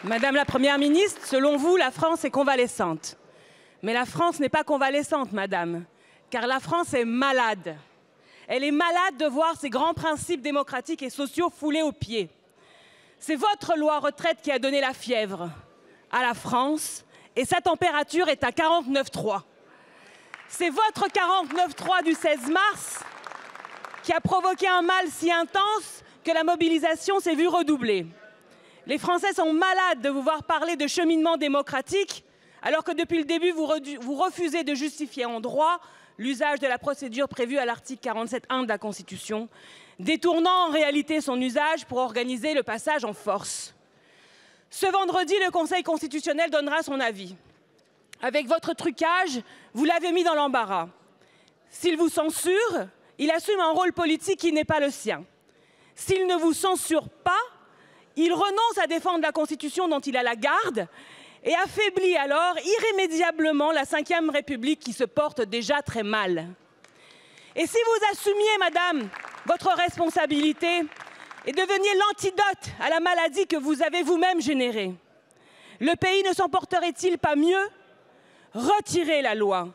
Madame la Première ministre, selon vous, la France est convalescente. Mais la France n'est pas convalescente, madame, car la France est malade. Elle est malade de voir ses grands principes démocratiques et sociaux foulés aux pieds. C'est votre loi retraite qui a donné la fièvre à la France et sa température est à 49,3. C'est votre 49,3 du 16 mars qui a provoqué un mal si intense que la mobilisation s'est vue redoubler. Les Français sont malades de vous voir parler de cheminement démocratique, alors que depuis le début, vous refusez de justifier en droit l'usage de la procédure prévue à l'article 47.1 de la Constitution, détournant en réalité son usage pour organiser le passage en force. Ce vendredi, le Conseil constitutionnel donnera son avis. Avec votre trucage, vous l'avez mis dans l'embarras. S'il vous censure, il assume un rôle politique qui n'est pas le sien. S'il ne vous censure pas, il renonce à défendre la Constitution dont il a la garde et affaiblit alors irrémédiablement la Ve République qui se porte déjà très mal. Et si vous assumiez, madame, votre responsabilité et deveniez l'antidote à la maladie que vous avez vous-même générée, le pays ne s'en porterait-il pas mieux? Retirez la loi.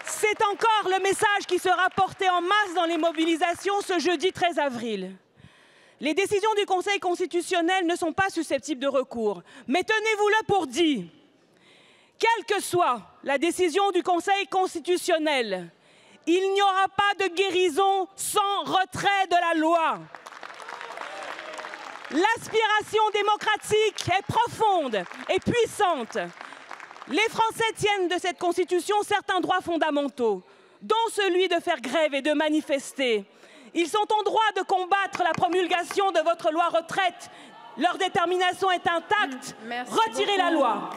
C'est encore le message qui sera porté en masse dans les mobilisations ce jeudi 13 avril. Les décisions du Conseil constitutionnel ne sont pas susceptibles de recours, mais tenez-vous-le pour dit. Quelle que soit la décision du Conseil constitutionnel, il n'y aura pas de guérison sans retrait de la loi. L'aspiration démocratique est profonde et puissante. Les Français tiennent de cette Constitution certains droits fondamentaux, dont celui de faire grève et de manifester. Ils sont en droit de combattre la promulgation de votre loi retraite. Leur détermination est intacte. Retirez la loi.